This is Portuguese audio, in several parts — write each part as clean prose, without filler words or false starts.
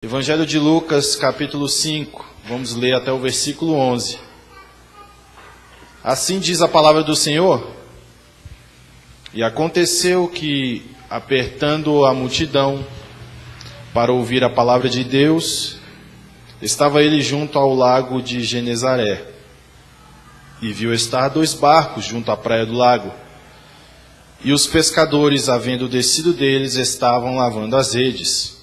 Evangelho de Lucas, capítulo 5, vamos ler até o versículo 11. Assim diz a palavra do Senhor: E aconteceu que, apertando a multidão para ouvir a palavra de Deus, estava ele junto ao lago de Genezaré, e viu estar 2 barcos junto à praia do lago. E os pescadores, havendo descido deles, estavam lavando as redes.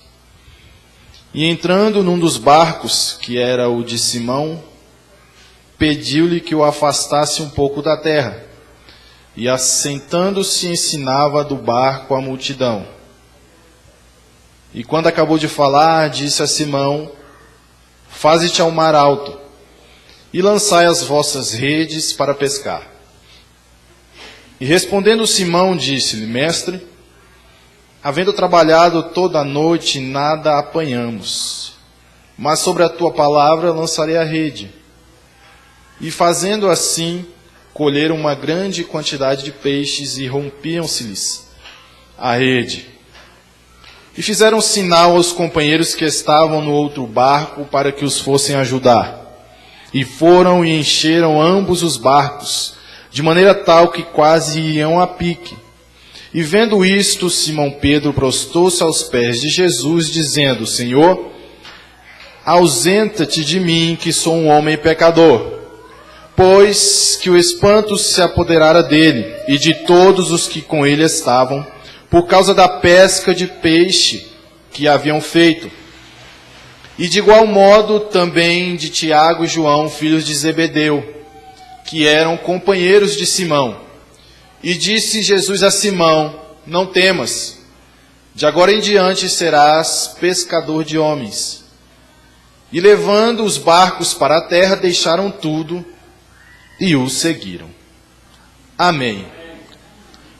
E entrando num dos barcos, que era o de Simão, pediu-lhe que o afastasse um pouco da terra. E assentando-se ensinava do barco a multidão. E quando acabou de falar, disse a Simão: Faze-te ao mar alto, e lançai as vossas redes para pescar. E respondendo Simão, disse-lhe: Mestre, havendo trabalhado toda a noite, nada apanhamos, mas sobre a tua palavra lançarei a rede. E fazendo assim, colheram uma grande quantidade de peixes, e rompiam-se-lhes a rede. E fizeram sinal aos companheiros que estavam no outro barco, para que os fossem ajudar. E foram e encheram ambos os barcos, de maneira tal que quase iam a pique. E vendo isto, Simão Pedro prostou-se aos pés de Jesus, dizendo: Senhor, ausenta-te de mim, que sou um homem pecador. Pois que o espanto se apoderara dele e de todos os que com ele estavam, por causa da pesca de peixe que haviam feito. E de igual modo também de Tiago e João, filhos de Zebedeu, que eram companheiros de Simão. E disse Jesus a Simão: Não temas, de agora em diante serás pescador de homens. E levando os barcos para a terra, deixaram tudo e o seguiram. Amém.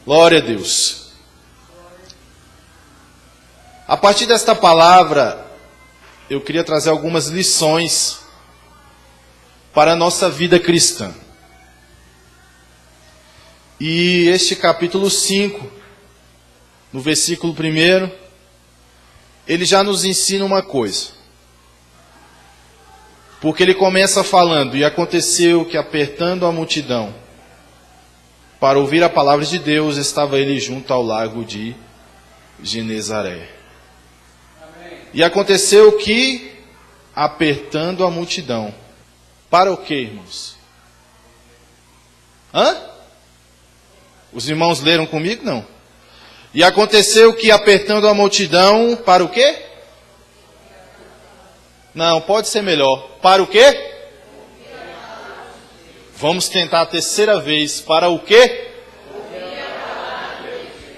Glória a Deus. A partir desta palavra, eu queria trazer algumas lições para a nossa vida cristã. E este capítulo 5, no versículo 1, ele já nos ensina uma coisa. Porque ele começa falando: E aconteceu que, apertando a multidão para ouvir a palavra de Deus, estava ele junto ao lago de Genezaré. Amém. E aconteceu que, apertando a multidão, para o quê, irmãos? Os irmãos leram comigo? Não. E aconteceu que, apertando a multidão, para o quê? Não, pode ser melhor. Para o quê? Vamos tentar a terceira vez. Para o quê?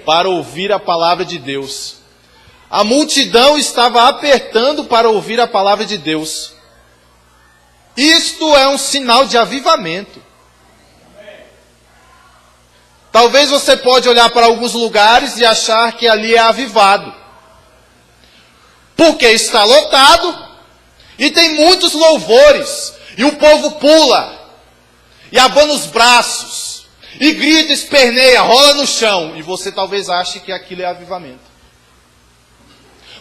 Para ouvir a palavra de Deus. A multidão estava apertando para ouvir a palavra de Deus. Isto é um sinal de avivamento. Talvez você pode olhar para alguns lugares e achar que ali é avivado. Porque está lotado e tem muitos louvores. E o povo pula e abana os braços e grita, esperneia, rola no chão. E você talvez ache que aquilo é avivamento.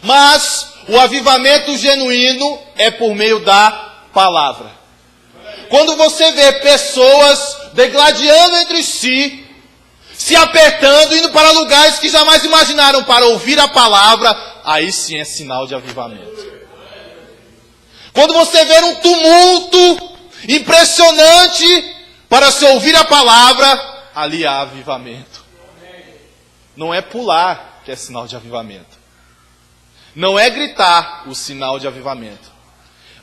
Mas o avivamento genuíno é por meio da palavra. Quando você vê pessoas degladiando entre si, se apertando, indo para lugares que jamais imaginaram para ouvir a palavra, aí sim é sinal de avivamento. Quando você vê um tumulto impressionante para se ouvir a palavra, ali há avivamento. Não é pular que é sinal de avivamento. Não é gritar o sinal de avivamento.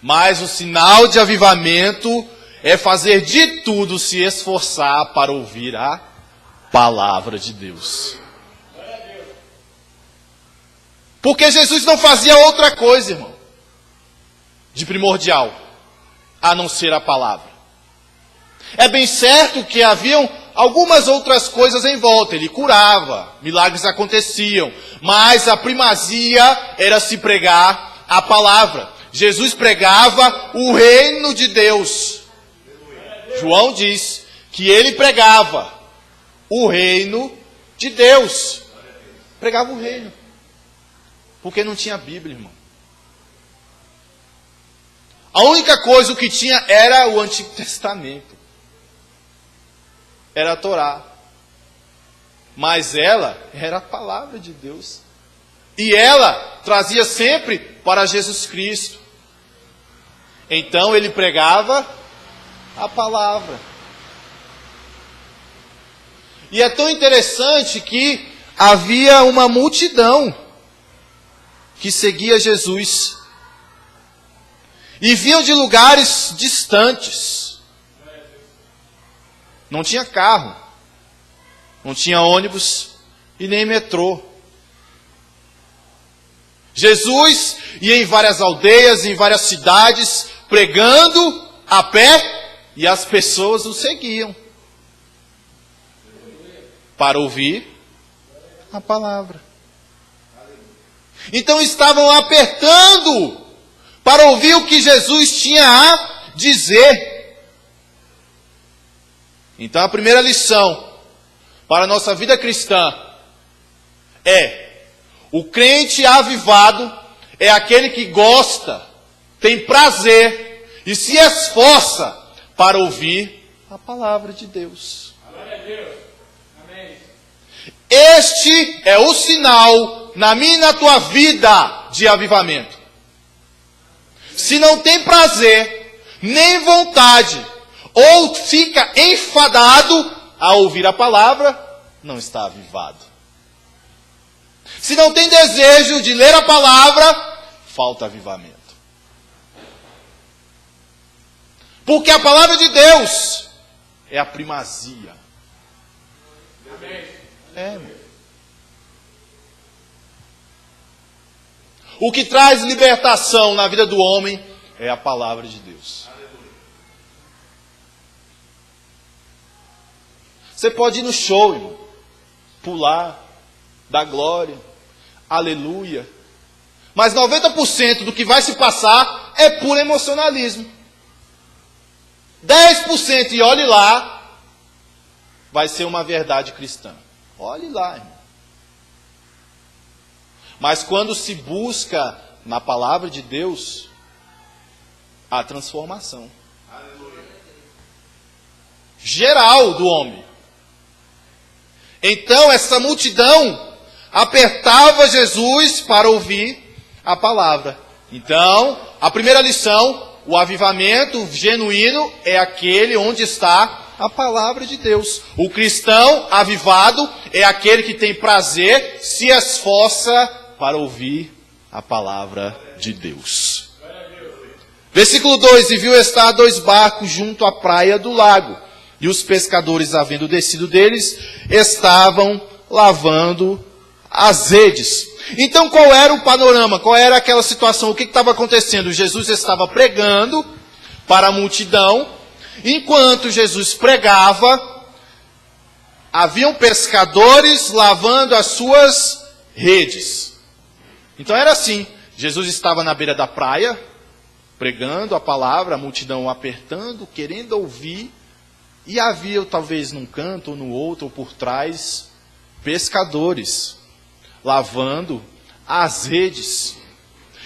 Mas o sinal de avivamento é fazer de tudo, se esforçar para ouvir a palavra de Deus. Porque Jesus não fazia outra coisa, irmão, de primordial, a não ser a palavra. É bem certo que haviam algumas outras coisas em volta. Ele curava, milagres aconteciam, mas a primazia era se pregar a palavra. Jesus pregava o reino de Deus. João diz que ele pregava o reino de Deus. Pregava o reino. Porque não tinha Bíblia, irmão. A única coisa que tinha era o Antigo Testamento. Era a Torá. Mas ela era a palavra de Deus. E ela trazia sempre para Jesus Cristo. Então ele pregava a palavra. E é tão interessante que havia uma multidão que seguia Jesus. E vinham de lugares distantes. Não tinha carro, não tinha ônibus e nem metrô. Jesus ia em várias aldeias, em várias cidades, pregando a pé, e as pessoas o seguiam para ouvir a palavra. Então estavam apertando para ouvir o que Jesus tinha a dizer. Então a primeira lição para a nossa vida cristã é: o crente avivado é aquele que gosta, tem prazer e se esforça para ouvir a palavra de Deus. Glória a Deus. Amém. Este é o sinal na minha e na tua vida de avivamento. Se não tem prazer, nem vontade, ou fica enfadado a ouvir a palavra, não está avivado. Se não tem desejo de ler a palavra, falta avivamento. Porque a palavra de Deus é a primazia. É. O que traz libertação na vida do homem é a palavra de Deus. Você pode ir no show, irmão, pular, dar glória, aleluia. Mas 90% do que vai se passar é puro emocionalismo. 10% e olhe lá, vai ser uma verdade cristã. Olhe lá, irmão. Mas quando se busca na palavra de Deus, há transformação. Aleluia. Geral do homem. Então essa multidão apertava Jesus para ouvir a palavra. Então, a primeira lição, o avivamento genuíno é aquele onde está a palavra de Deus. O cristão avivado é aquele que tem prazer, se esforça para ouvir a palavra de Deus. Versículo 2: E viu estar 2 barcos junto à praia do lago, e os pescadores, havendo descido deles, estavam lavando as redes. Então qual era o panorama? Qual era aquela situação? O que estava acontecendo? Jesus estava pregando para a multidão. Enquanto Jesus pregava, haviam pescadores lavando as suas redes. Então era assim: Jesus estava na beira da praia, pregando a palavra, a multidão apertando, querendo ouvir, e havia talvez num canto ou no outro, ou por trás, pescadores lavando as redes.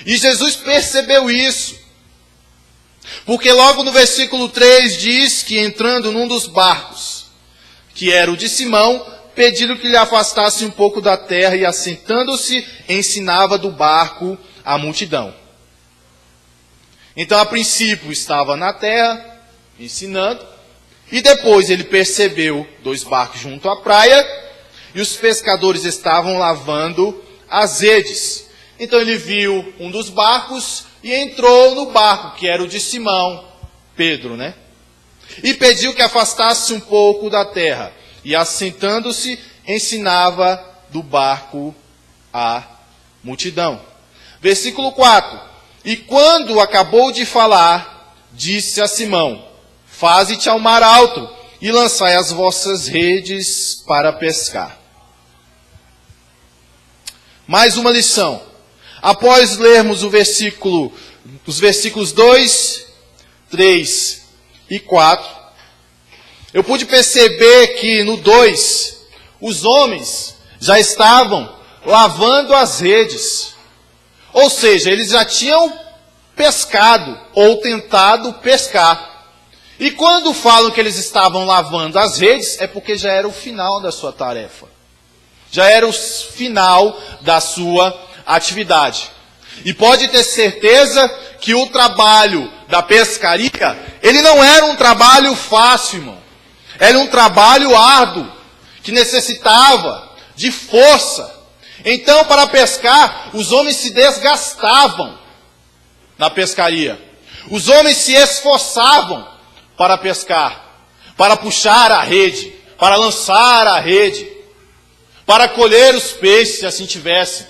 E Jesus percebeu isso, porque logo no versículo 3 diz que, entrando num dos barcos, que era o de Simão, pediram que lhe afastasse um pouco da terra, e assentando-se, ensinava do barco a multidão. Então, a princípio, estava na terra, ensinando, e depois ele percebeu 2 barcos junto à praia, e os pescadores estavam lavando as redes. Então ele viu um dos barcos e entrou no barco, que era o de Simão, Pedro, né? E pediu que afastasse um pouco da terra. E assentando-se, ensinava do barco a multidão. Versículo 4. E quando acabou de falar, disse a Simão: Faze-te ao mar alto e lançai as vossas redes para pescar. Mais uma lição. Após lermos os versículos 2, 3 e 4, eu pude perceber que no 2, os homens já estavam lavando as redes. Ou seja, eles já tinham pescado ou tentado pescar. E quando falam que eles estavam lavando as redes, é porque já era o final da sua tarefa. Já era o final da sua atividade. E pode ter certeza que o trabalho da pescaria, ele não era um trabalho fácil, irmão. Era um trabalho árduo, que necessitava de força. Então, para pescar, os homens se desgastavam na pescaria. Os homens se esforçavam para pescar, para puxar a rede, para lançar a rede, para colher os peixes, se assim tivessem.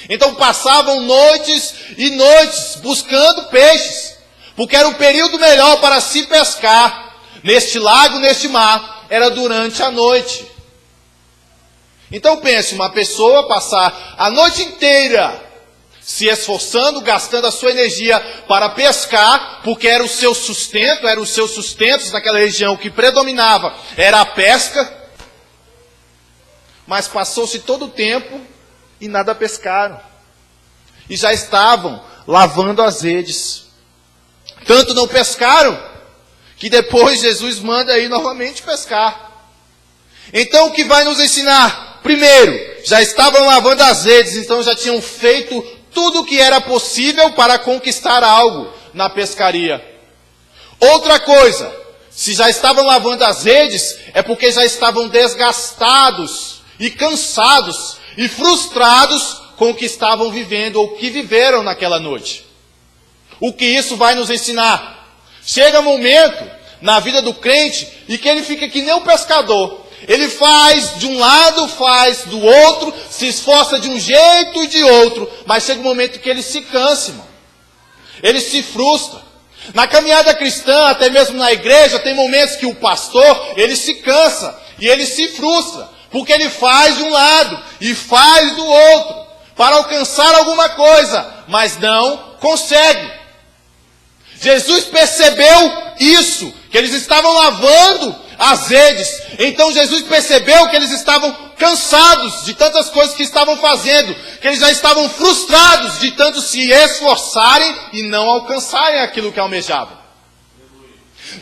Então passavam noites e noites buscando peixes, porque era o período melhor para se pescar, neste lago, neste mar, era durante a noite. Então pense, uma pessoa passar a noite inteira se esforçando, gastando a sua energia para pescar, porque era o seu sustento, era os seus sustentos naquela região que predominava, era a pesca. Mas passou-se todo o tempo e nada pescaram. E já estavam lavando as redes. Tanto não pescaram, que depois Jesus manda ir novamente pescar. Então o que vai nos ensinar? Primeiro, já estavam lavando as redes, então já tinham feito tudo o que era possível para conquistar algo na pescaria. Outra coisa, se já estavam lavando as redes, é porque já estavam desgastados e cansados e frustrados com o que estavam vivendo ou que viveram naquela noite. O que isso vai nos ensinar? Chega um momento na vida do crente e que ele fica que nem um pescador. Ele faz de um lado, faz do outro, se esforça de um jeito e de outro, mas chega um momento que ele se cansa, irmão. Ele se frustra. Na caminhada cristã, até mesmo na igreja, tem momentos que o pastor, ele se cansa e ele se frustra, porque ele faz de um lado e faz do outro, para alcançar alguma coisa, mas não consegue. Jesus percebeu isso, que eles estavam lavando as redes. Então Jesus percebeu que eles estavam cansados de tantas coisas que estavam fazendo, que eles já estavam frustrados de tanto se esforçarem e não alcançarem aquilo que almejavam.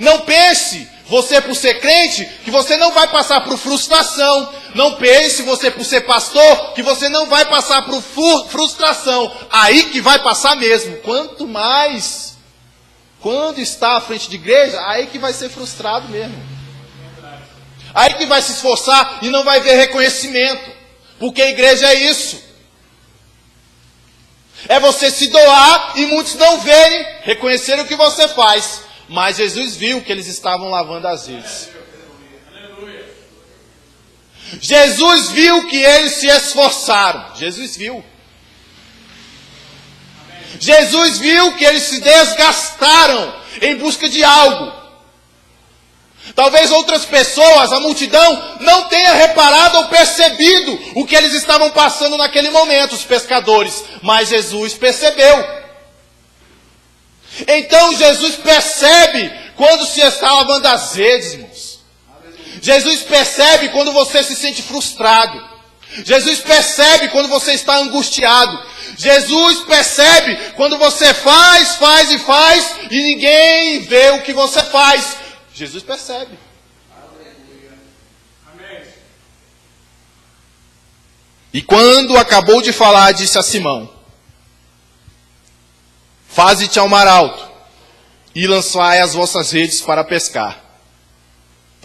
Não pense, você por ser crente, que você não vai passar por frustração. Não pense, você por ser pastor, que você não vai passar por frustração. Aí que vai passar mesmo. Quanto mais, quando está à frente de igreja, aí que vai ser frustrado mesmo. Aí que vai se esforçar e não vai ver reconhecimento. Porque a igreja é isso. É você se doar e muitos não verem, reconhecerem o que você faz. Mas Jesus viu que eles estavam lavando as redes. Jesus viu que eles se esforçaram. Jesus viu. Jesus viu que eles se desgastaram em busca de algo. Talvez outras pessoas, a multidão, não tenha reparado ou percebido o que eles estavam passando naquele momento, os pescadores. Mas Jesus percebeu. Então Jesus percebe quando se está lavando as redes, irmãos. Jesus percebe quando você se sente frustrado. Jesus percebe quando você está angustiado. Jesus percebe quando você faz e ninguém vê o que você faz. Jesus percebe. Amém. E quando acabou de falar, disse a Simão: faze-te ao mar alto e lançai as vossas redes para pescar.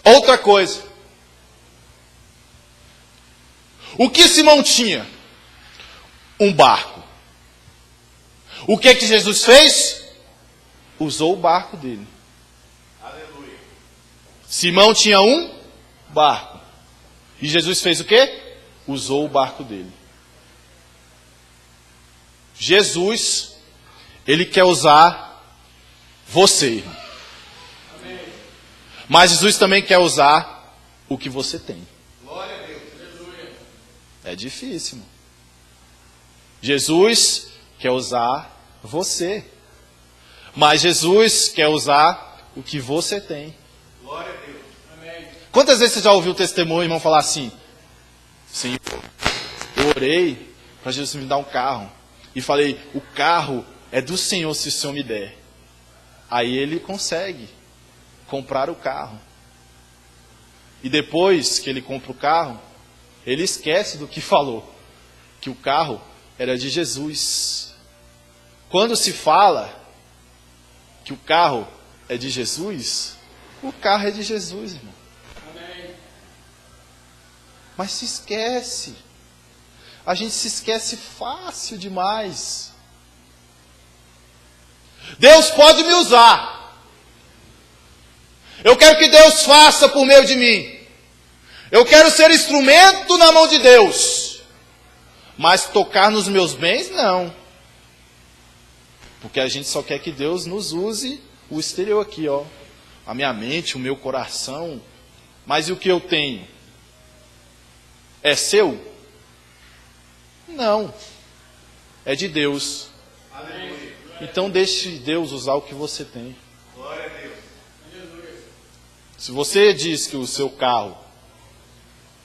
Outra coisa. O que Simão tinha? Um barco. O que Jesus fez? Usou o barco dele. Aleluia. Simão tinha um barco. E Jesus fez o quê? Usou o barco dele. Jesus, ele quer usar você, irmão. Amém. Mas Jesus também quer usar o que você tem. Glória a Deus. Aleluia. É difícil, irmão. Jesus quer usar você. Mas Jesus quer usar o que você tem. Glória a Deus. Amém. Quantas vezes você já ouviu o testemunho, irmão, falar assim: Senhor, eu orei para Jesus me dar um carro. E falei, o carro é do Senhor se o Senhor me der. Aí ele consegue comprar o carro. E depois que ele compra o carro, ele esquece do que falou, que o carro era de Jesus. Quando se fala que o carro é de Jesus, o carro é de Jesus, irmão. Amém. Mas se esquece. A gente se esquece fácil demais. Deus pode me usar. Eu quero que Deus faça por meio de mim. Eu quero ser instrumento na mão de Deus. Mas tocar nos meus bens, não. Porque a gente só quer que Deus nos use o exterior aqui, ó. A minha mente, o meu coração. Mas e o que eu tenho? É seu? Não. É de Deus. Amém. Então deixe Deus usar o que você tem. Glória a Deus. Se você diz que o seu carro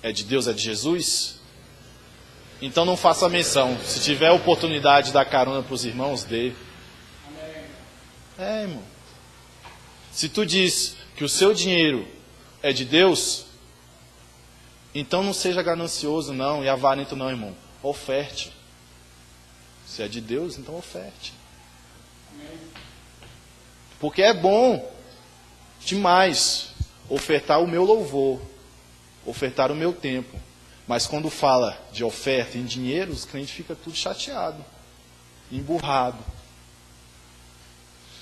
é de Deus, é de Jesus, então não faça menção. Se tiver oportunidade de dar carona para os irmãos, dê. É, irmão. Se tu diz que o seu dinheiro é de Deus, então não seja ganancioso não, e avarento não, irmão. Oferte. Se é de Deus, então oferte. Porque é bom demais ofertar o meu louvor, ofertar o meu tempo. Mas quando fala de oferta em dinheiro, os crentes ficam tudo chateado, emburrado.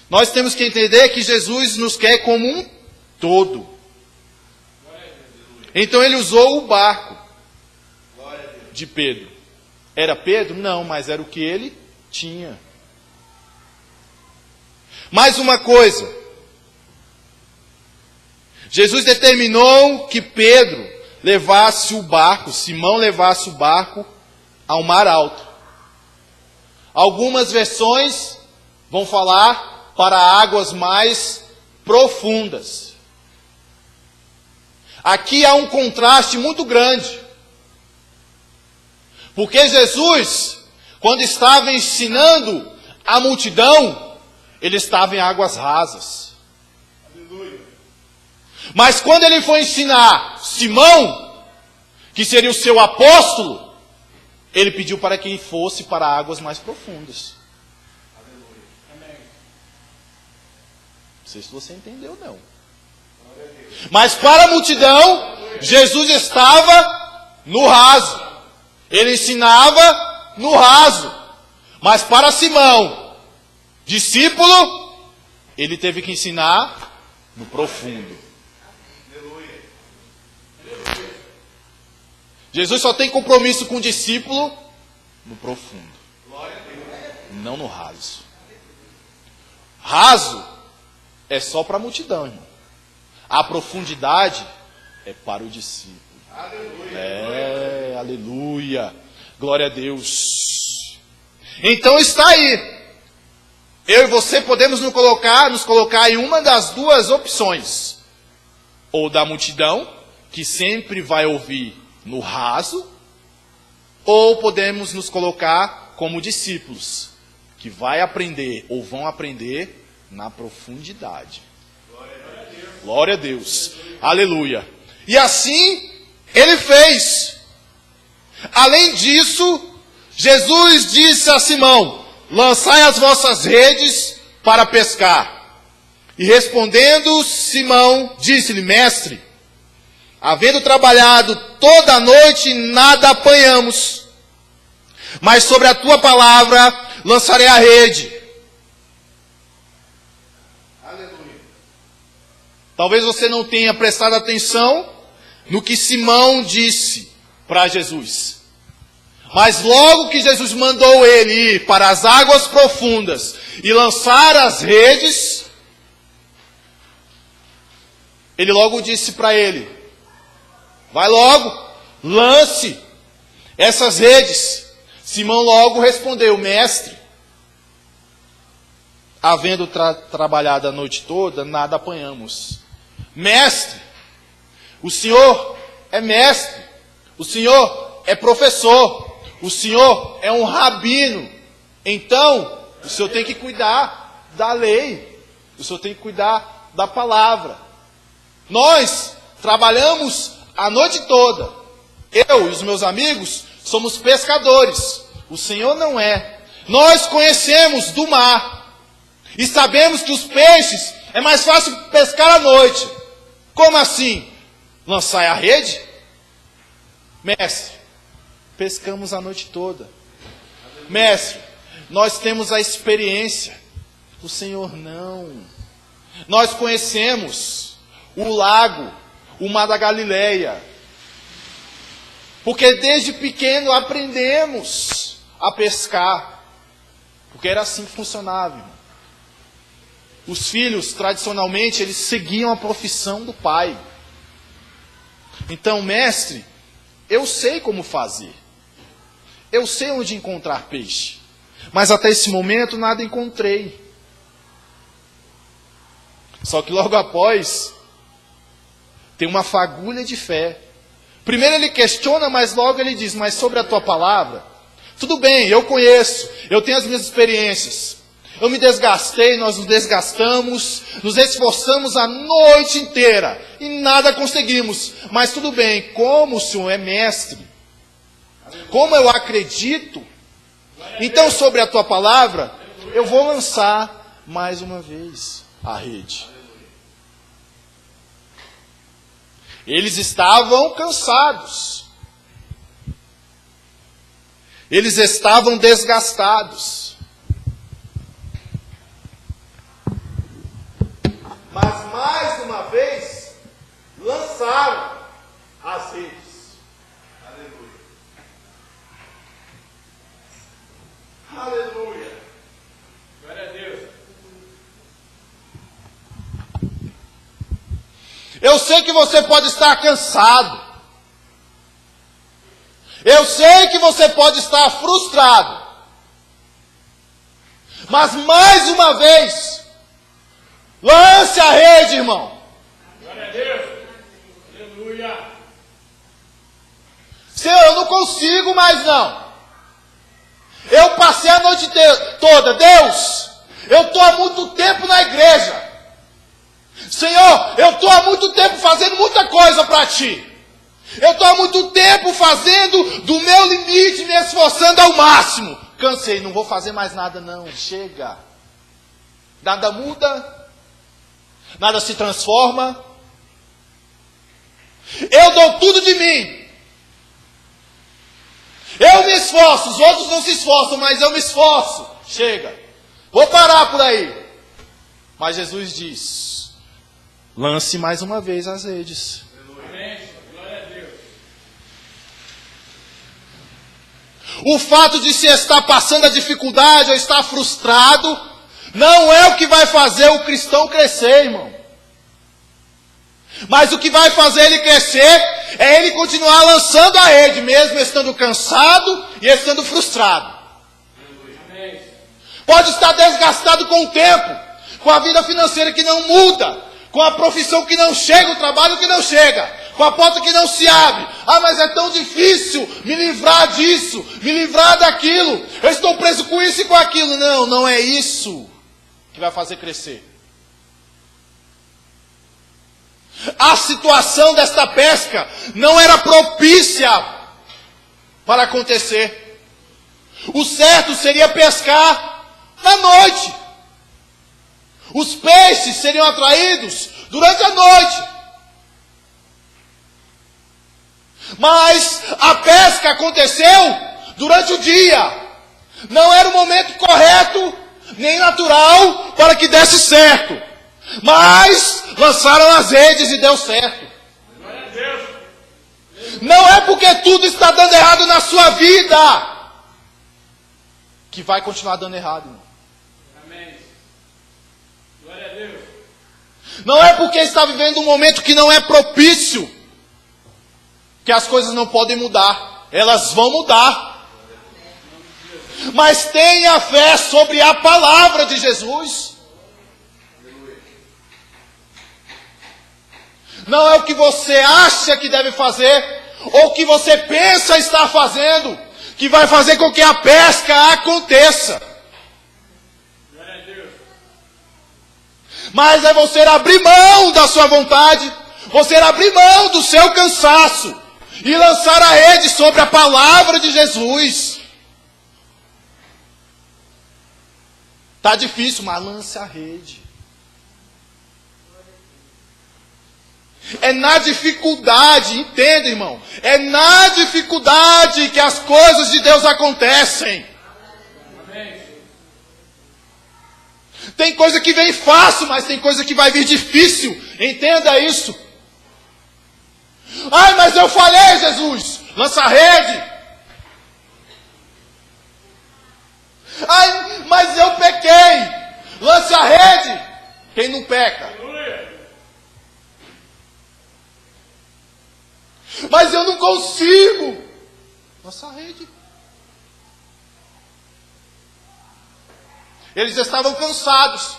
Nós temos que entender que Jesus nos quer como um todo. Então ele usou o barco de Pedro. Era Pedro? Não, mas era o que ele tinha. Mais uma coisa. Jesus determinou que Pedro levasse o barco, Simão levasse o barco ao mar alto. Algumas versões vão falar para águas mais profundas. Aqui há um contraste muito grande. Porque Jesus, quando estava ensinando a multidão, ele estava em águas rasas. Aleluia. Mas quando ele foi ensinar Simão, que seria o seu apóstolo, ele pediu para que ele fosse para águas mais profundas. Não sei se você entendeu, não. Mas para a multidão, Jesus estava no raso. Ele ensinava no raso. Mas para Simão, discípulo, ele teve que ensinar no profundo. Jesus só tem compromisso com o discípulo no profundo, não no raso. Raso é só para a multidão, irmão. A profundidade é para o discípulo. Aleluia. Aleluia. Glória a Deus. Então está aí. Eu e você podemos nos colocar em uma das duas opções. Ou da multidão, que sempre vai ouvir no raso, ou podemos nos colocar como discípulos, que vai aprender ou vão aprender na profundidade. Glória a Deus. Aleluia. E assim ele fez. Além disso, Jesus disse a Simão: lançai as vossas redes para pescar. E respondendo Simão, disse-lhe: mestre, havendo trabalhado toda a noite, nada apanhamos. Mas sobre a tua palavra lançarei a rede. Talvez você não tenha prestado atenção no que Simão disse para Jesus. Mas logo que Jesus mandou ele ir para as águas profundas e lançar as redes, ele logo disse para ele: vai logo, lance essas redes. Simão logo respondeu: mestre, havendo trabalhado a noite toda, nada apanhamos. Mestre, o Senhor é mestre, o Senhor é professor, o Senhor é um rabino. Então, O Senhor tem que cuidar da lei. O Senhor tem que cuidar da palavra. Nós trabalhamos a noite toda. Eu e os meus amigos somos pescadores. O Senhor não é. Nós conhecemos do mar. E sabemos que os peixes é mais fácil pescar à noite. Como assim? Lançar a rede? Mestre, pescamos a noite toda. Mestre, nós temos a experiência. O Senhor não. Nós conhecemos o lago, o mar da Galileia. Porque desde pequeno aprendemos a pescar. Porque era assim que funcionava, irmão. Os filhos, tradicionalmente, eles seguiam a profissão do pai. Então, mestre, eu sei como fazer. Eu sei onde encontrar peixe. Mas até esse momento nada encontrei. Só que logo após, tem uma fagulha de fé. Primeiro ele questiona, mas logo ele diz, mas sobre a tua palavra, tudo bem, eu conheço, eu tenho as minhas experiências. Eu me desgastei, nós nos desgastamos, nos esforçamos a noite inteira e nada conseguimos. Mas tudo bem, como o Senhor é mestre, como eu acredito, então sobre a tua palavra, eu vou lançar mais uma vez a rede. Eles estavam cansados. Eles estavam desgastados. Mas mais uma vez, lançaram as redes. Aleluia. Aleluia. Glória a Deus. Eu sei que você pode estar cansado. Eu sei que você pode estar frustrado. Mas mais uma vez, lance a rede, irmão. Glória a Deus. Aleluia. Senhor, eu não consigo mais não. Eu passei a noite toda. Deus, eu estou há muito tempo na igreja. Senhor, eu estou há muito tempo fazendo muita coisa para Ti. Eu estou há muito tempo fazendo do meu limite, me esforçando ao máximo. Cansei, não vou fazer mais nada não. Chega. Nada muda. Nada se transforma. Eu dou tudo de mim. Eu me esforço. Os outros não se esforçam, mas eu me esforço. Chega. Vou parar por aí. Mas Jesus diz: lance mais uma vez as redes. Glória a Deus. O fato de se estar passando a dificuldade ou estar frustrado não é o que vai fazer o cristão crescer, irmão. Mas o que vai fazer ele crescer é ele continuar lançando a rede, mesmo estando cansado e estando frustrado. Pode estar desgastado com o tempo, com a vida financeira que não muda, com a profissão que não chega, o trabalho que não chega, com a porta que não se abre. Ah, mas é tão difícil me livrar disso, me livrar daquilo. Eu estou preso com isso e com aquilo. Não, não é isso que vai fazer crescer. A situação desta pesca não era propícia para acontecer. O certo seria pescar na noite. Os peixes seriam atraídos durante a noite. Mas a pesca aconteceu durante o dia. Não era o momento correto, nem natural, para que desse certo. Mas lançaram as redes e deu certo. Não é porque tudo está dando errado na sua vida que vai continuar dando errado, irmão. Amém. Glória a Deus. Não é porque está vivendo um momento que não é propício que as coisas não podem mudar. Elas vão mudar. Mas tenha fé sobre a palavra de Jesus. Não é o que você acha que deve fazer, ou o que você pensa estar fazendo, que vai fazer com que a pesca aconteça. Mas é você abrir mão da sua vontade, você abrir mão do seu cansaço e lançar a rede sobre a palavra de Jesus. Está difícil, mas lance a rede. É na dificuldade, entenda, irmão, é na dificuldade que as coisas de Deus acontecem. Tem coisa que vem fácil, mas tem coisa que vai vir difícil. Entenda isso. Ai, mas eu falei, Jesus, lança a rede. Ai, mas eu pequei, lance a rede. Quem não peca? Mas eu não consigo. Lança a rede. Eles estavam cansados.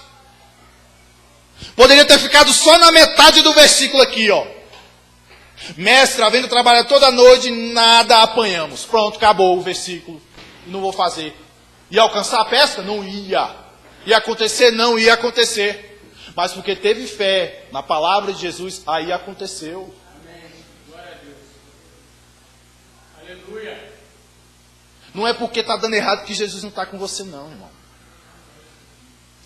Poderia ter ficado só na metade do versículo aqui, ó. Mestre, havendo trabalhado toda a noite, nada apanhamos. Pronto, acabou o versículo. Não vou fazer. Ia alcançar a pesca? Não ia. Ia acontecer? Não ia acontecer. Mas porque teve fé na palavra de Jesus, aí aconteceu. Amém. Glória a Deus. Aleluia. Não é porque está dando errado que Jesus não está com você, não, irmão.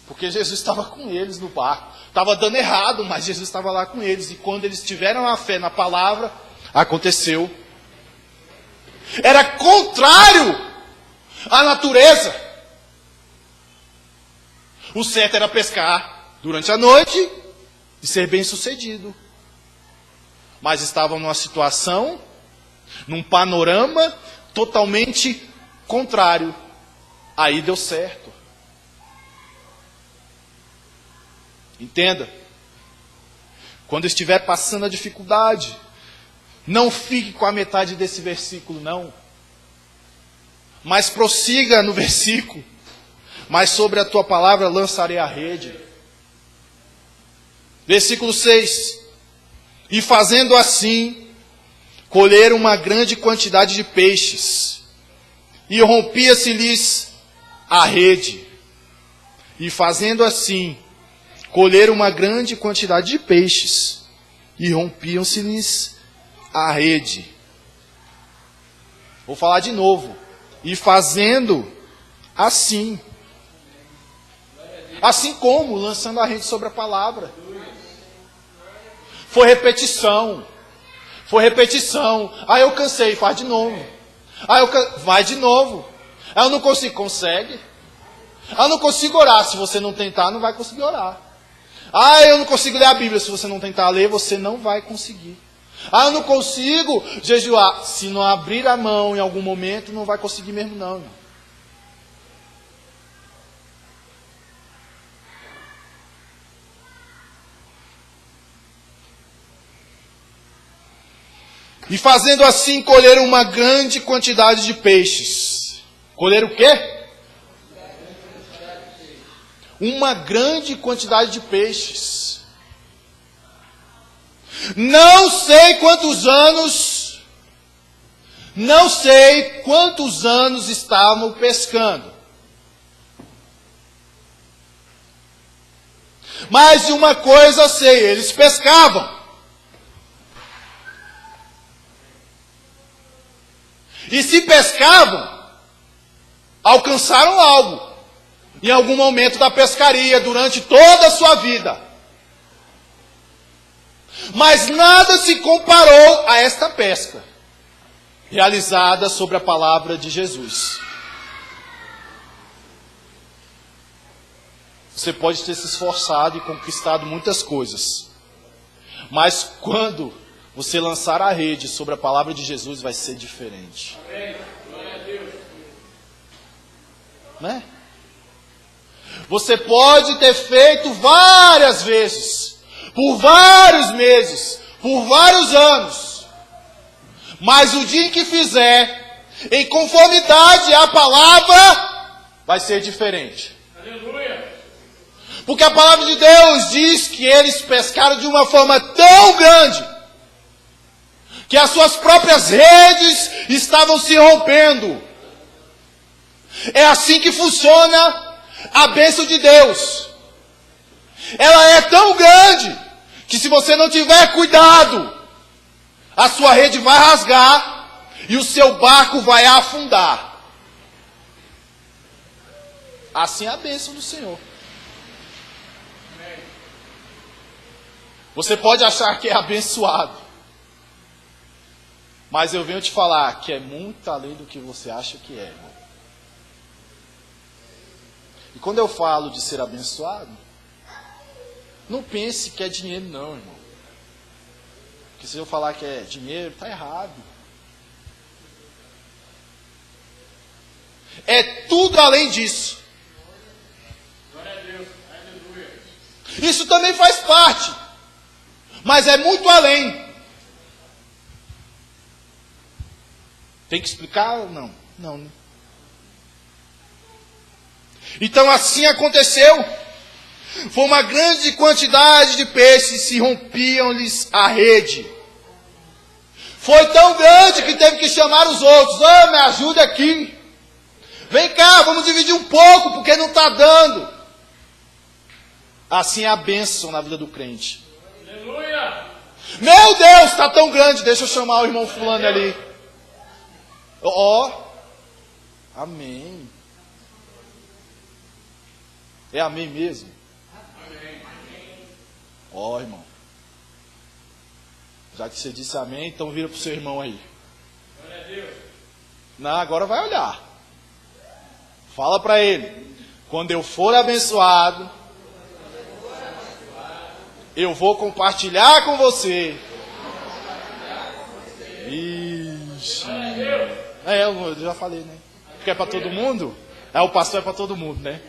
Porque Jesus estava com eles no barco. Estava dando errado, mas Jesus estava lá com eles. E quando eles tiveram a fé na palavra, aconteceu. Era contrário à natureza. O certo era pescar durante a noite e ser bem sucedido. Mas estavam numa situação, num panorama totalmente contrário. Aí deu certo. Entenda, quando estiver passando a dificuldade, não fique com a metade desse versículo, não. Mas prossiga no versículo. Mas sobre a tua palavra lançarei a rede. Versículo 6. E fazendo assim, colheram uma grande quantidade de peixes. E rompia-se-lhes a rede. E fazendo assim, colheram uma grande quantidade de peixes, e rompiam-se-lhes a rede. Vou falar de novo. E fazendo assim. Assim como, lançando a rede sobre a palavra. Foi repetição. Foi repetição. Aí eu cansei, faz de novo. Aí vai de novo. Aí eu não consigo, consegue. Aí eu não consigo orar. Se você não tentar, não vai conseguir orar. Ah, eu não consigo ler a Bíblia. Se você não tentar ler, você não vai conseguir. Ah, eu não consigo jejuar. Se não abrir a mão em algum momento, não vai conseguir mesmo não, irmão. E fazendo assim, colheram uma grande quantidade de peixes. Colheram o quê? Uma grande quantidade de peixes. Não sei quantos anos estavam pescando. Mas de uma coisa eu sei, eles pescavam. E se pescavam, alcançaram algo. Em algum momento da pescaria, durante toda a sua vida. Mas nada se comparou a esta pesca, realizada sobre a palavra de Jesus. Você pode ter se esforçado e conquistado muitas coisas. Mas quando você lançar a rede sobre a palavra de Jesus, vai ser diferente. Glória a Deus. Né? Você pode ter feito várias vezes, por vários meses, por vários anos. Mas o dia em que fizer, em conformidade à palavra, vai ser diferente. Aleluia. Porque a palavra de Deus diz que eles pescaram de uma forma tão grande, que as suas próprias redes estavam se rompendo. É assim que funciona a bênção de Deus. Ela é tão grande que se você não tiver cuidado, a sua rede vai rasgar e o seu barco vai afundar. Assim é a bênção do Senhor. Você pode achar que é abençoado, mas eu venho te falar que é muito além do que você acha que é, irmão. E quando eu falo de ser abençoado, não pense que é dinheiro não, irmão. Porque se eu falar que é dinheiro, está errado. É tudo além disso. Glória a Deus. Aleluia. Isso também faz parte, mas é muito além. Tem que explicar ou não? Não, né? Então assim aconteceu. Foi uma grande quantidade de peixes, se rompiam-lhes a rede. Foi tão grande que teve que chamar os outros. Me ajude aqui. Vem cá, vamos dividir um pouco, porque não está dando. Assim é a bênção na vida do crente. Aleluia. Meu Deus, está tão grande. Deixa eu chamar o irmão fulano ali. Amém. É amém mesmo? Irmão. Já que você disse amém, então vira para o seu irmão aí. Glória a Deus. Não, agora vai olhar. Fala para ele. Quando eu for abençoado, eu vou compartilhar com você. Ixi. Eu já falei, né? Porque é para todo mundo? O pastor é para todo mundo, né?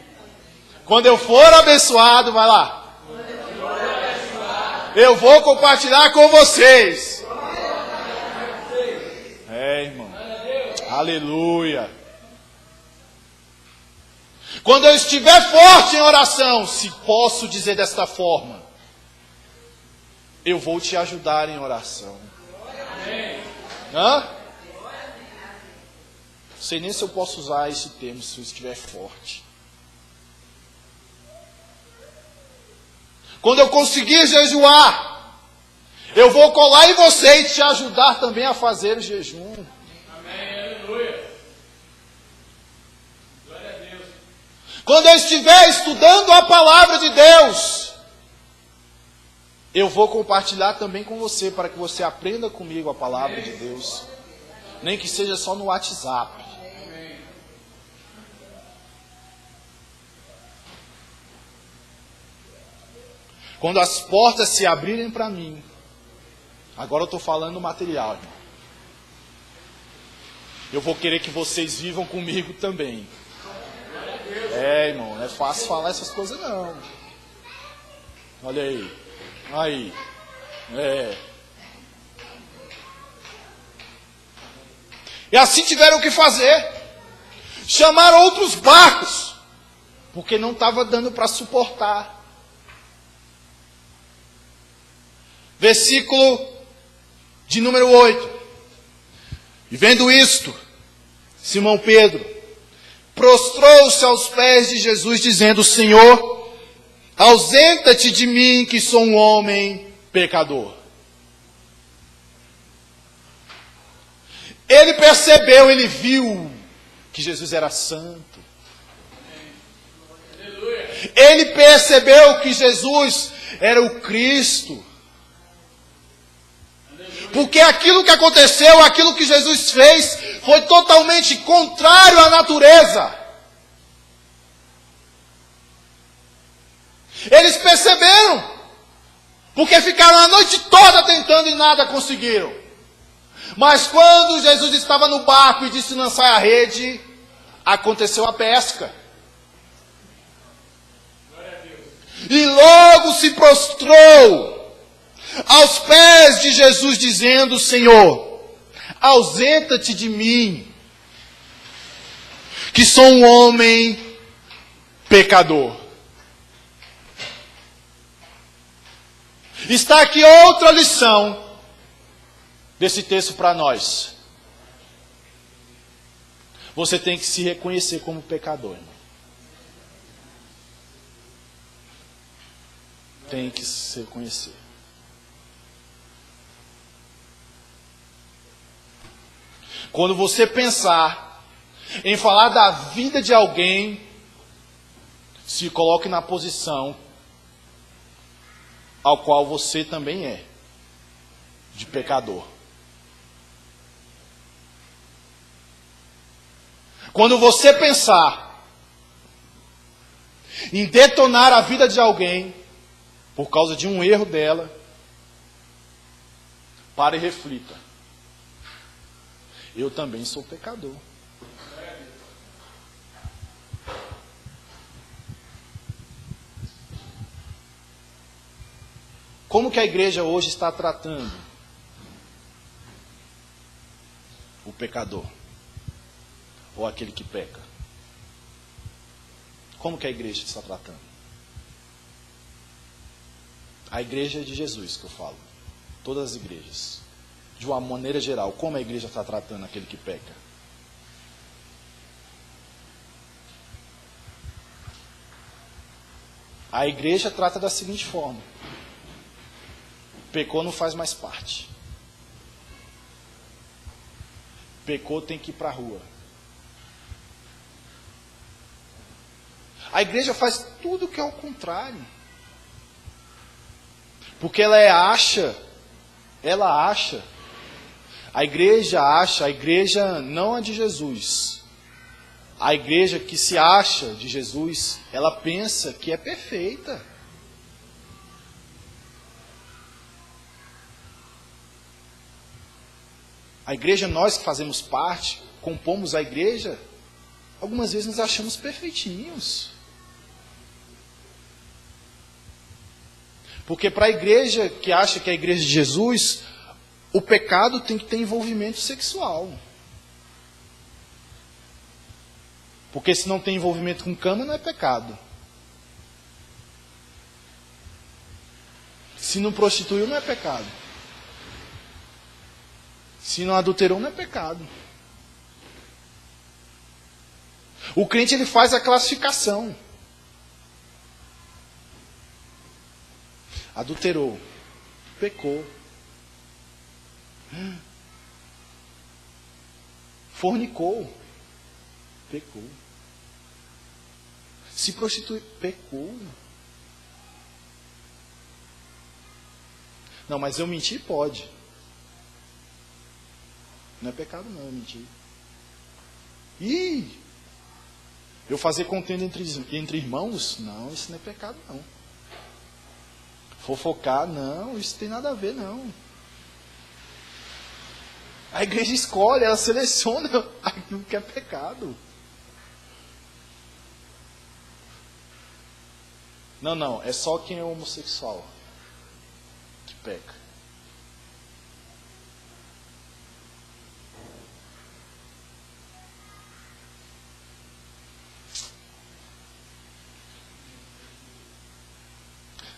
Quando eu for abençoado, vai lá. Eu vou compartilhar com vocês. Irmão. Aleluia. Quando eu estiver forte em oração, se posso dizer desta forma, eu vou te ajudar em oração. Não sei nem se eu posso usar esse termo se eu estiver forte. Quando eu conseguir jejuar, eu vou colar em você e te ajudar também a fazer o jejum. Amém, aleluia. Glória a Deus. Quando eu estiver estudando a palavra de Deus, eu vou compartilhar também com você, para que você aprenda comigo a palavra de Deus. Nem que seja só no WhatsApp. Quando as portas se abrirem para mim, agora eu estou falando material, irmão. Eu vou querer que vocês vivam comigo também. Irmão, não é fácil falar essas coisas não. Olha aí. E assim tiveram o que fazer. Chamar outros barcos, porque não estava dando para suportar. Versículo de número 8. E vendo isto, Simão Pedro prostrou-se aos pés de Jesus, dizendo: Senhor, ausenta-te de mim, que sou um homem pecador. Ele percebeu, ele viu que Jesus era santo. Ele percebeu que Jesus era o Cristo. Porque aquilo que aconteceu, aquilo que Jesus fez, foi totalmente contrário à natureza. Eles perceberam, porque ficaram a noite toda tentando e nada conseguiram. Mas quando Jesus estava no barco e disse: lançai a rede, aconteceu a pesca. E logo se prostrou aos pés de Jesus, dizendo: Senhor, ausenta-te de mim, que sou um homem pecador. Está aqui outra lição desse texto para nós. Você tem que se reconhecer como pecador, irmão. tem que se conhecer. Quando você pensar em falar da vida de alguém, se coloque na posição ao qual você também é, de pecador. Quando você pensar em detonar a vida de alguém por causa de um erro dela, pare e reflita. Eu também sou pecador. Como que a igreja hoje está tratando o pecador? Ou aquele que peca? Como que a igreja está tratando? A igreja de Jesus que eu falo. Todas as igrejas. De uma maneira geral, como a igreja está tratando aquele que peca? A igreja trata da seguinte forma: pecou, não faz mais parte. Pecou, tem que ir para a rua. A igreja faz tudo que é o contrário. Porque ela acha, a igreja não a de Jesus. A igreja que se acha de Jesus, ela pensa que é perfeita. A igreja, nós que fazemos parte, compomos a igreja, algumas vezes nos achamos perfeitinhos. Porque para a igreja que acha que é a igreja de Jesus, o pecado tem que ter envolvimento sexual. Porque se não tem envolvimento com cama, não é pecado. Se não prostituiu, não é pecado. Se não adulterou, não é pecado. O crente, ele faz a classificação. Adulterou, pecou, fornicou, pecou, se prostituiu, pecou. Não, mas eu mentir pode. Não é pecado não, eu mentir. Ih, eu fazer contenda entre irmãos? Não, isso não é pecado não. Fofocar? Não, isso tem nada a ver não. A igreja escolhe, ela seleciona aquilo que é pecado. Não, é só quem é homossexual que peca.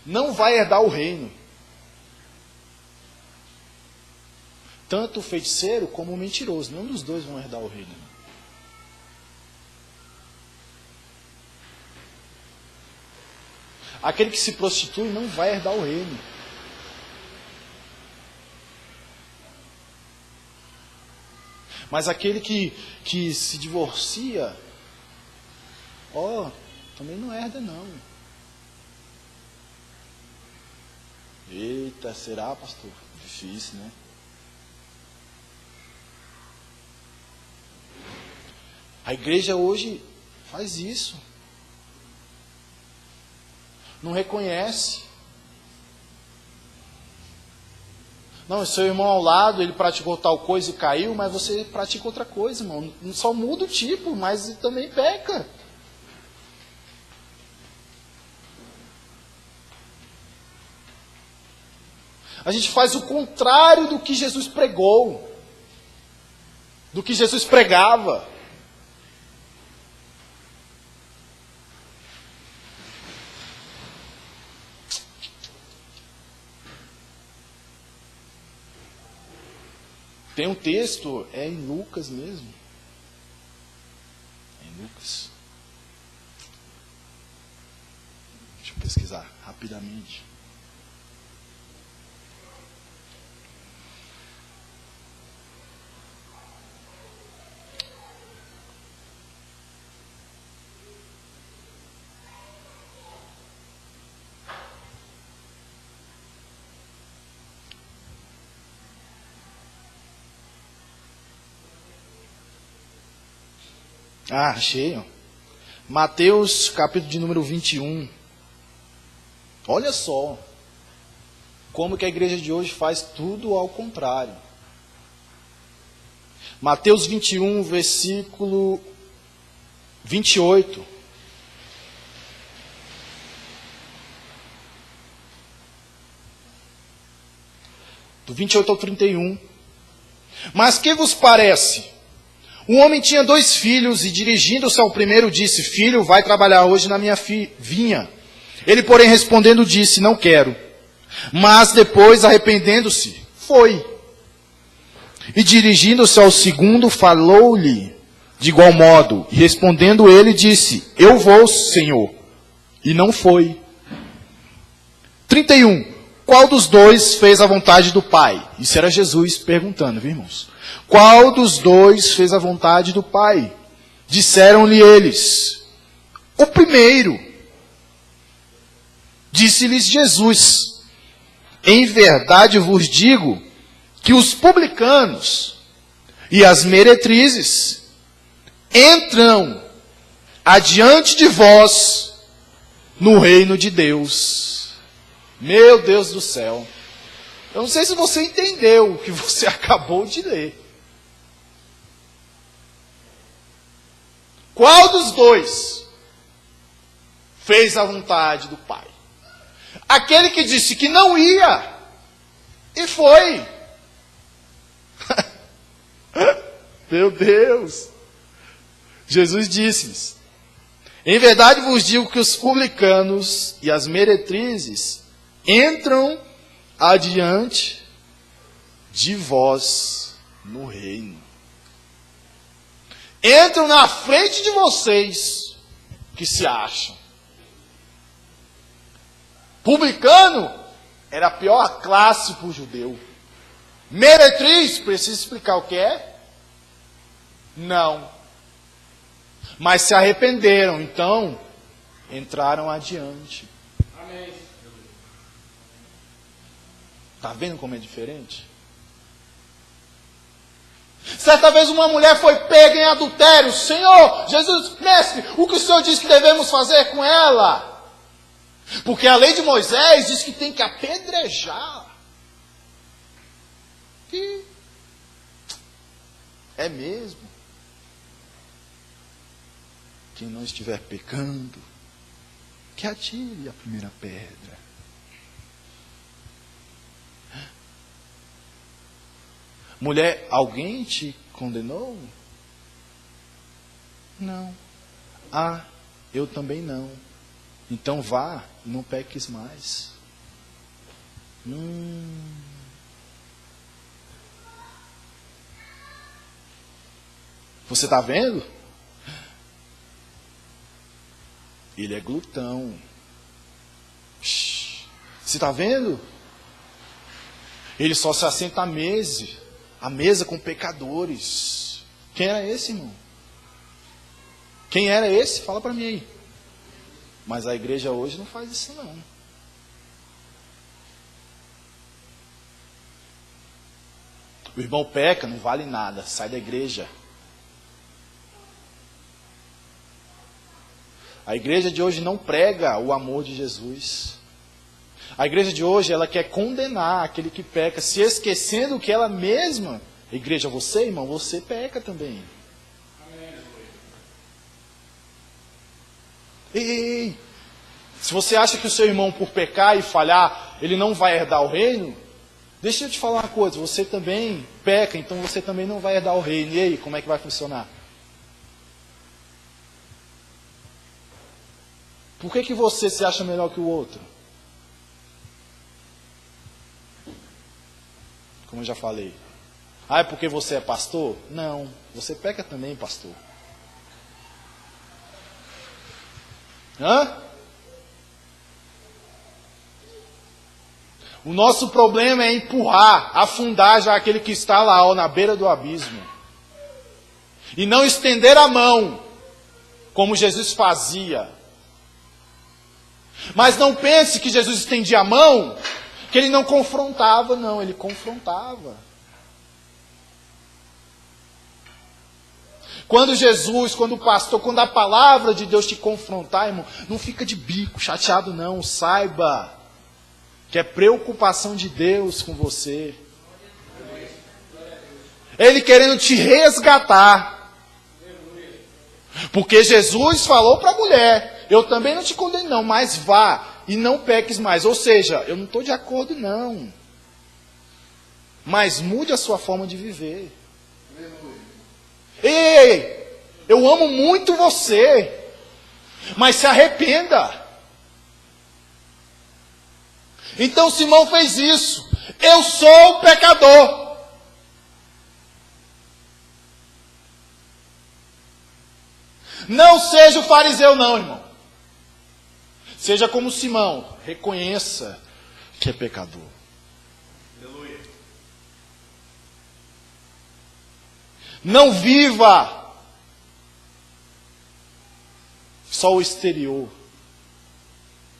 Não vai herdar o reino. Tanto o feiticeiro como o mentiroso. Nenhum dos dois vão herdar o reino. Aquele que se prostitui não vai herdar o reino. Mas aquele que se divorcia, também não herda não. Eita, será, pastor? Difícil, né? A igreja hoje faz isso. Não reconhece. Não, seu irmão ao lado, ele praticou tal coisa e caiu, mas você pratica outra coisa, irmão. Só muda o tipo, mas também peca. A gente faz o contrário do que Jesus pregou, do que Jesus pregava. Tem um texto, é em Lucas mesmo. É em Lucas. Deixa eu pesquisar rapidamente. Achei, ó. Mateus, capítulo de número 21. Olha só como que a igreja de hoje faz tudo ao contrário. Mateus 21, versículo 28. Do 28 ao 31. Mas que vos parece? Um homem tinha 2 filhos e, dirigindo-se ao primeiro, disse: Filho, vai trabalhar hoje na minha vinha. Ele, porém, respondendo, disse: Não quero. Mas depois, arrependendo-se, foi. E dirigindo-se ao segundo, falou-lhe de igual modo. E respondendo ele, disse: Eu vou, Senhor. E não foi. 31. Qual dos 2 fez a vontade do Pai? Isso era Jesus perguntando, viu, irmãos? Qual dos 2 fez a vontade do Pai? Disseram-lhe eles: O primeiro. Disse-lhes Jesus: Em verdade vos digo que os publicanos e as meretrizes entram adiante de vós no reino de Deus. Meu Deus do céu. Eu não sei se você entendeu o que você acabou de ler. Qual dos 2 fez a vontade do Pai? Aquele que disse que não ia e foi. Meu Deus. Jesus disse-lhes: Em verdade vos digo que os publicanos e as meretrizes entram adiante de vós no reino. Entram na frente de vocês que se acham. Publicano era a pior classe para o judeu. Meretriz, precisa explicar o que é? Não. Mas se arrependeram, então entraram adiante. Amém. Está vendo como é diferente? Certa vez uma mulher foi pega em adultério. Senhor, Jesus, mestre, o que o Senhor diz que devemos fazer com ela? Porque a lei de Moisés diz que tem que apedrejar. E é mesmo. Quem não estiver pecando, que atire a primeira pedra. Mulher, alguém te condenou? Não. Ah, eu também não. Então vá e não peques mais. Você está vendo? Ele é glutão. Você está vendo? Ele só se assenta à mesa com pecadores. Quem era esse, irmão? Quem era esse? Fala para mim aí. Mas a igreja hoje não faz isso não. O irmão peca, não vale nada, sai da igreja. A igreja de hoje não prega o amor de Jesus. A igreja de hoje, ela quer condenar aquele que peca, se esquecendo que ela mesma, igreja, você, irmão, você peca também. Ei, se você acha que o seu irmão, por pecar e falhar, ele não vai herdar o reino, deixa eu te falar uma coisa, você também peca, então você também não vai herdar o reino. E aí, como é que vai funcionar? Por que você se acha melhor que o outro? Como eu já falei. Ah, é porque você é pastor? Não, você peca também, pastor. Hã? O nosso problema é empurrar, afundar já aquele que está lá, ó, na beira do abismo. E não estender a mão, como Jesus fazia. Mas não pense que Jesus estendia a mão, que ele não confrontava, não, ele confrontava. Quando Jesus, quando o pastor, quando a palavra de Deus te confrontar, irmão, não fica de bico, chateado não. Saiba que é preocupação de Deus com você. Ele querendo te resgatar. Porque Jesus falou para a mulher, eu também não te condeno não, mas vá e não peques mais. Ou seja, eu não estou de acordo não. Mas mude a sua forma de viver. Ei, eu amo muito você, mas se arrependa. Então Simão fez isso. Eu sou pecador. Não seja o fariseu não, irmão. Seja como Simão. Reconheça que é pecador. Aleluia. Não viva só o exterior.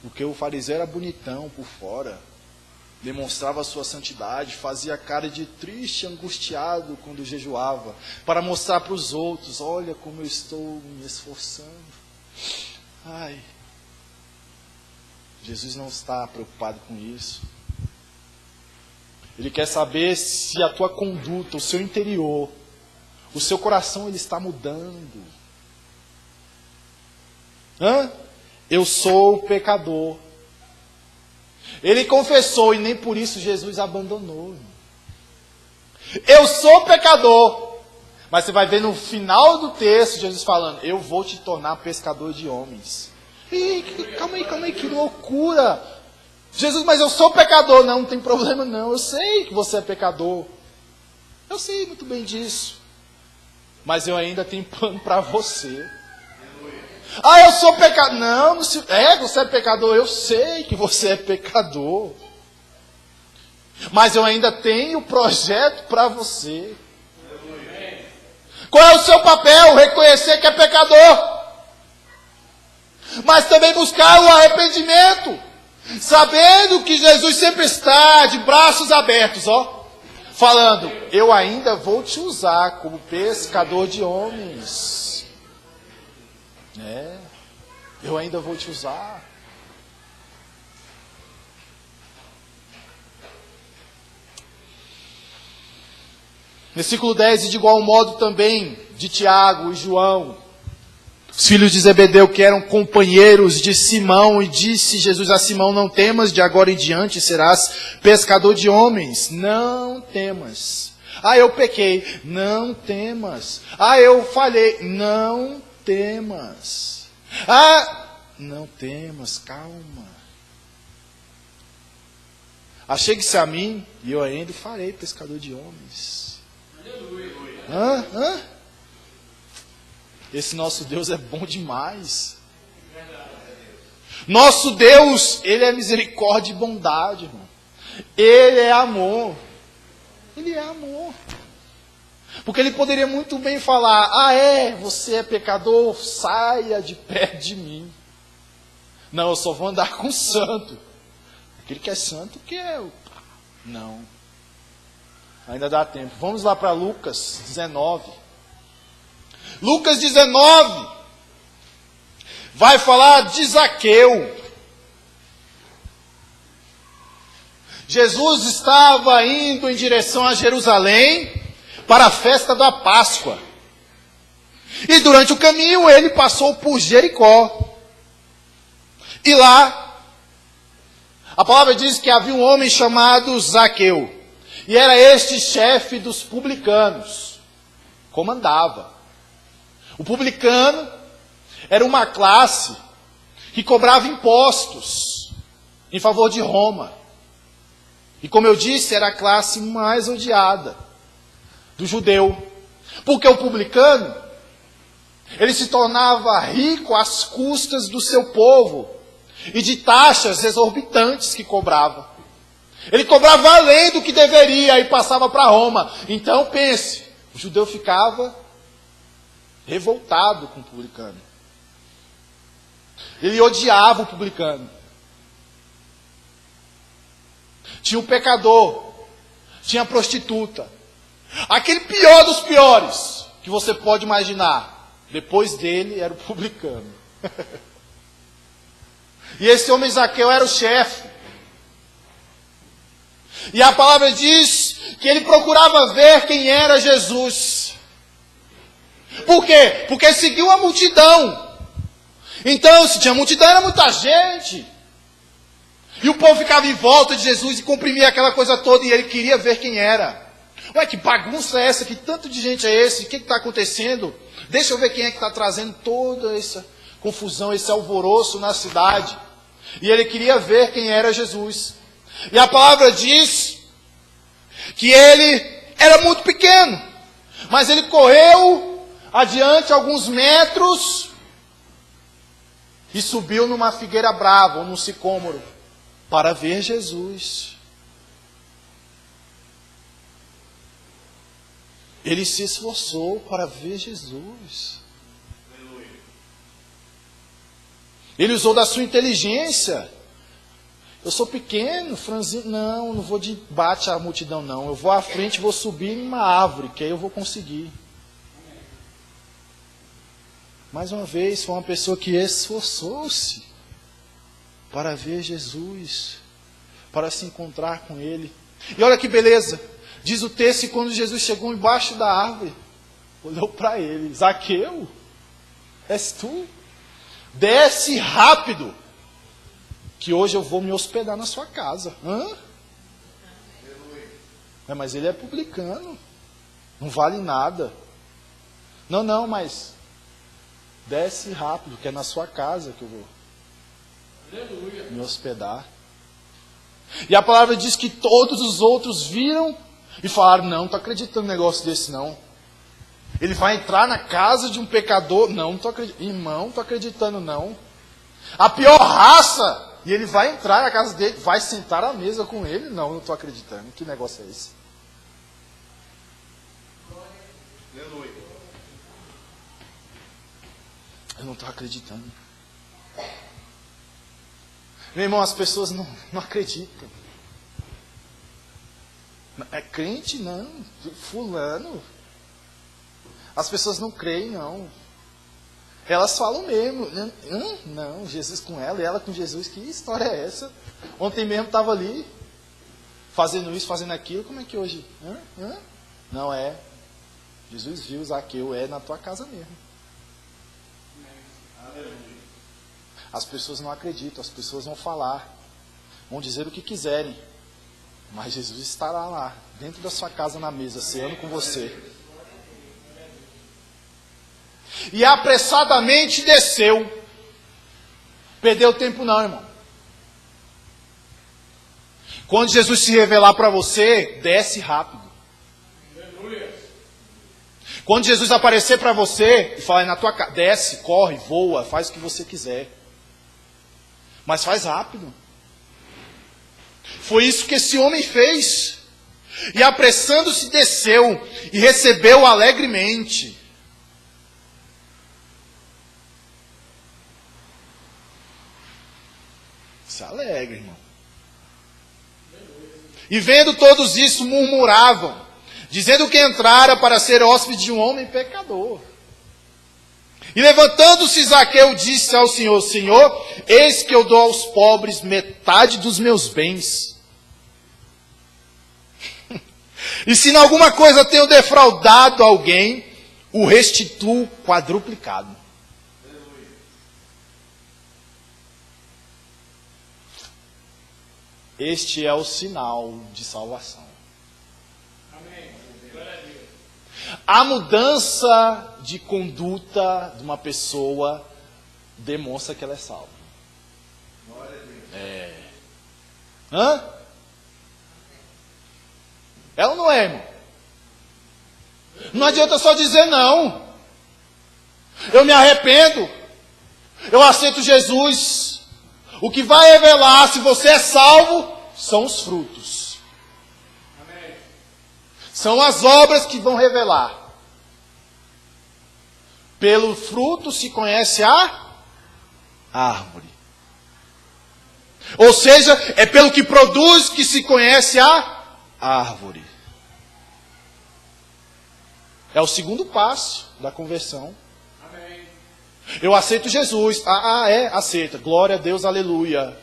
Porque o fariseu era bonitão por fora. Demonstrava a sua santidade, fazia cara de triste, angustiado quando jejuava, para mostrar para os outros, olha como eu estou me esforçando. Ai, Jesus não está preocupado com isso. Ele quer saber se a tua conduta, o seu interior, o seu coração, ele está mudando. Eu sou pecador. Ele confessou e nem por isso Jesus abandonou. Eu sou pecador. Mas você vai ver no final do texto Jesus falando, eu vou te tornar pescador de homens. Ih, calma aí, que loucura. Jesus, mas eu sou pecador. Não tem problema não, eu sei que você é pecador. Eu sei muito bem disso. Mas eu ainda tenho plano para você. Eu sou pecador. Não, você é pecador. Eu sei que você é pecador. Mas eu ainda tenho projeto para você. Qual é o seu papel? Reconhecer que é pecador. Mas também buscar o arrependimento. Sabendo que Jesus sempre está de braços abertos, falando, eu ainda vou te usar como pescador de homens. Eu ainda vou te usar. Versículo 10, e de igual modo também de Tiago e João, os filhos de Zebedeu, que eram companheiros de Simão, e disse Jesus a Simão, não temas, de agora em diante serás pescador de homens. Não temas. Eu pequei. Não temas. Eu falhei. Não temas. Não temas, calma. Achegue-se a mim e eu ainda farei pescador de homens. Esse nosso Deus é bom demais. Nosso Deus, Ele é misericórdia e bondade, irmão. Ele é amor. Ele é amor. Porque Ele poderia muito bem falar, você é pecador, saia de perto de mim. Não, eu só vou andar com santo. Aquele que é santo, que é eu. Não. Ainda dá tempo. Vamos lá para Lucas 19. Lucas 19 vai falar de Zaqueu. Jesus estava indo em direção a Jerusalém para a festa da Páscoa. E durante o caminho ele passou por Jericó. E lá, a palavra diz que havia um homem chamado Zaqueu. E era este chefe dos publicanos. Comandava. O publicano era uma classe que cobrava impostos em favor de Roma. E como eu disse, era a classe mais odiada do judeu. Porque o publicano, ele se tornava rico às custas do seu povo e de taxas exorbitantes que cobrava. Ele cobrava além do que deveria e passava para Roma. Então pense, o judeu ficava revoltado com o publicano. Ele odiava o publicano. Tinha o pecador, tinha a prostituta. Aquele pior dos piores, que você pode imaginar. Depois dele era o publicano. E esse homem Zaqueu era o chefe. E a palavra diz que ele procurava ver quem era Jesus. Por quê? Porque seguiu a multidão. Então, se tinha multidão, era muita gente. E o povo ficava em volta de Jesus e comprimia aquela coisa toda, e ele queria ver quem era. Ué, que bagunça é essa? Que tanto de gente é esse? O que está acontecendo? Deixa eu ver quem é que está trazendo toda essa confusão, esse alvoroço na cidade. E ele queria ver quem era Jesus. E a palavra diz que ele era muito pequeno, mas ele correu adiante alguns metros e subiu numa figueira brava, ou num sicômoro, para ver Jesus. Ele se esforçou para ver Jesus. Ele usou da sua inteligência. Eu sou pequeno, franzino. Não vou de bate à multidão, não. Eu vou à frente, vou subir em uma árvore, que aí eu vou conseguir. Mais uma vez, foi uma pessoa que esforçou-se para ver Jesus, para se encontrar com Ele. E olha que beleza, diz o texto que quando Jesus chegou embaixo da árvore, olhou para ele: Zaqueu, és tu? Desce rápido, que hoje eu vou me hospedar na sua casa. Mas ele é publicano, não vale nada. Não, mas desce rápido, que é na sua casa que eu vou me hospedar. E a palavra diz que todos os outros viram e falaram: não estou acreditando num negócio desse não. Ele vai entrar na casa de um pecador? Não estou acreditando. Irmão, não estou acreditando não. A pior raça, e ele vai entrar na casa dele, vai sentar à mesa com ele? Não estou acreditando. Que negócio é esse? Eu não estou acreditando. Meu irmão, as pessoas não acreditam. É crente? Não. Fulano. As pessoas não creem, não. Elas falam mesmo. Não, Jesus com ela e ela com Jesus. Que história é essa? Ontem mesmo estava ali, fazendo isso, fazendo aquilo. Como é que hoje? Não é. Jesus viu Zaqueu, é na tua casa mesmo. As pessoas não acreditam, as pessoas vão falar, vão dizer o que quiserem, mas Jesus estará lá, dentro da sua casa, na mesa, ceando com você. E apressadamente desceu. Perdeu tempo não, irmão. Quando Jesus se revelar para você, desce rápido. Quando Jesus aparecer para você e falar na tua casa, desce, corre, voa, faz o que você quiser. Mas faz rápido. Foi isso que esse homem fez. E apressando-se desceu e recebeu alegremente. Se alegra, irmão. E vendo todos isso, murmuravam, dizendo que entrara para ser hóspede de um homem pecador. E levantando-se Zaqueu, disse ao Senhor: Senhor, eis que eu dou aos pobres metade dos meus bens. E se em alguma coisa tenho defraudado alguém, o restituo quadruplicado. Este é o sinal de salvação. A mudança de conduta de uma pessoa demonstra que ela é salva. Ela ou não é, irmão? Não adianta só dizer não. Eu me arrependo. Eu aceito Jesus. O que vai revelar se você é salvo são os frutos. Amém. São as obras que vão revelar. Pelo fruto se conhece a árvore. Ou seja, é pelo que produz que se conhece a árvore. É o segundo passo da conversão. Amém. Eu aceito Jesus. Aceita. Glória a Deus, aleluia.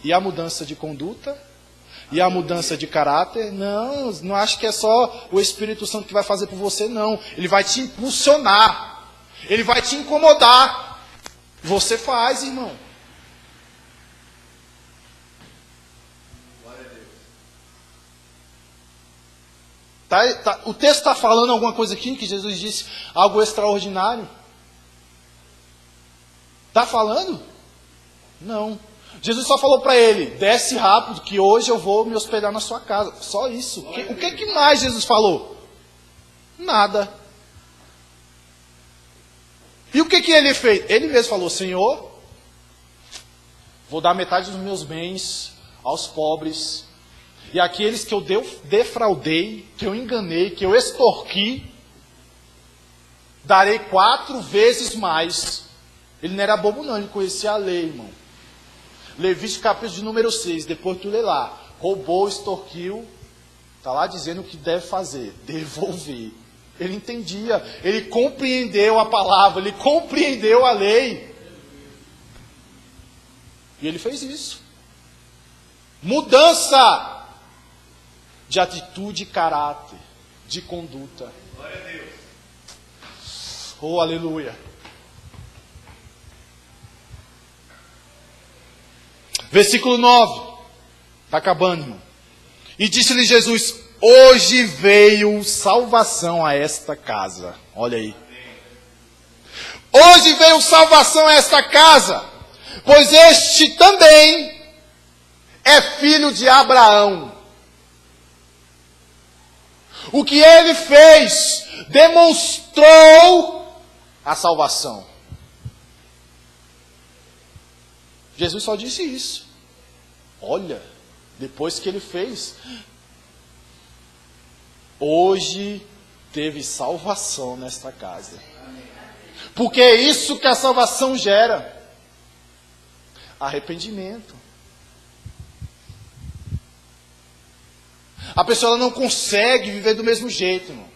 E a mudança de conduta? E a mudança de caráter? Não, não acho que é só o Espírito Santo que vai fazer por você, não. Ele vai te impulsionar. Ele vai te incomodar. Você faz, irmão. O texto está falando alguma coisa aqui que Jesus disse algo extraordinário? Está falando? Não. Jesus só falou para ele: desce rápido que hoje eu vou me hospedar na sua casa. Só isso. O que mais Jesus falou? Nada. E o que ele fez? Ele mesmo falou: Senhor, vou dar metade dos meus bens aos pobres. E aqueles que eu defraudei, que eu enganei, que eu extorqui, darei 4 vezes mais. Ele não era bobo não, ele conhecia a lei, irmão. Levítico capítulo de número 6, depois tu lê lá. Roubou, extorquiu, está lá dizendo o que deve fazer, devolver. Ele entendia, ele compreendeu a palavra, ele compreendeu a lei. E ele fez isso. Mudança de atitude e caráter, de conduta. Glória a Deus. Oh, aleluia. Versículo 9. Está acabando, irmão. E disse-lhe Jesus: hoje veio salvação a esta casa. Olha aí. Hoje veio salvação a esta casa, pois este também é filho de Abraão. O que ele fez demonstrou a salvação. Jesus só disse isso. Olha, depois que ele fez, hoje teve salvação nesta casa. Porque é isso que a salvação gera: arrependimento. A pessoa não consegue viver do mesmo jeito, irmão.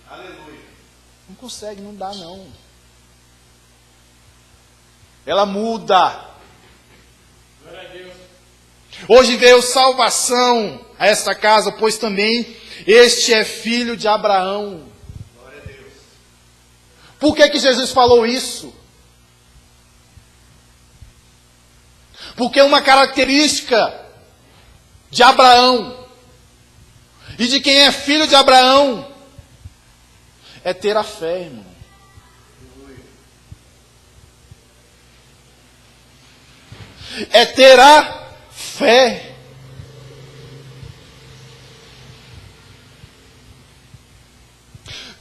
Aleluia. Não consegue, não dá não. Ela muda. Glória a Deus. Hoje veio salvação a esta casa, pois também este é filho de Abraão. Glória a Deus. Por que Jesus falou isso? Porque uma característica de Abraão e de quem é filho de Abraão é ter a fé, irmão. É ter a fé.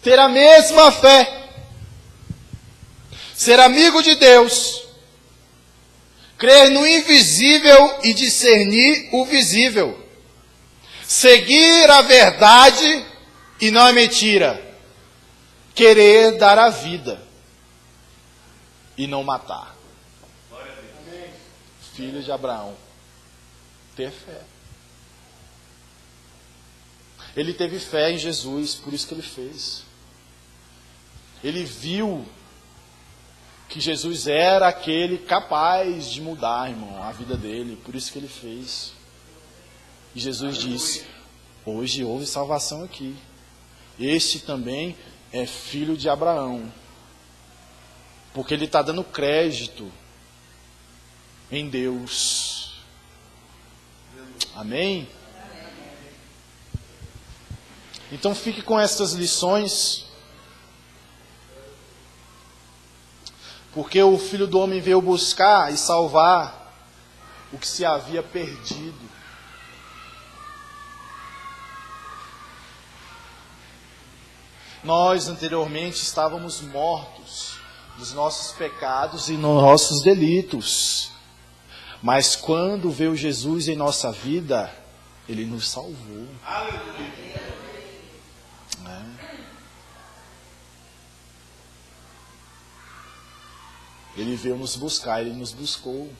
Ter a mesma fé. Ser amigo de Deus. Crer no invisível e discernir o visível. Seguir a verdade e não a mentira. Querer dar a vida e não matar. Filho de Abraão. Ter fé. Ele teve fé em Jesus, por isso que ele fez. Ele viu que Jesus era aquele capaz de mudar, irmão, a vida dele, por isso que ele fez. E Jesus disse: hoje houve salvação aqui. Este também é filho de Abraão. Porque ele está dando crédito em Deus. Amém? Então fique com essas lições. Porque o Filho do Homem veio buscar e salvar o que se havia perdido. Nós anteriormente estávamos mortos nos nossos pecados e nos nossos delitos. Mas quando veio Jesus em nossa vida, Ele nos salvou. Aleluia. Ele veio nos buscar, Ele nos buscou.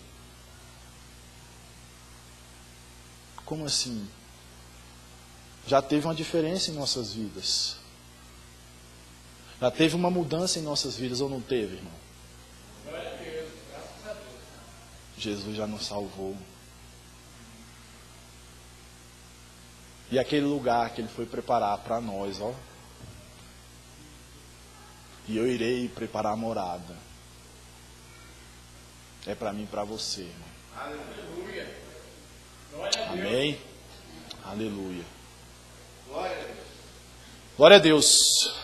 Como assim? Já teve uma diferença em nossas vidas. Já teve uma mudança em nossas vidas ou não teve, irmão? Glória a Deus, graças a Deus. Jesus já nos salvou. E aquele lugar que Ele foi preparar para nós, ó. E eu irei preparar a morada. É para mim e para você, irmão. Aleluia. Glória a Deus. Amém? Aleluia. Glória a Deus. Glória a Deus.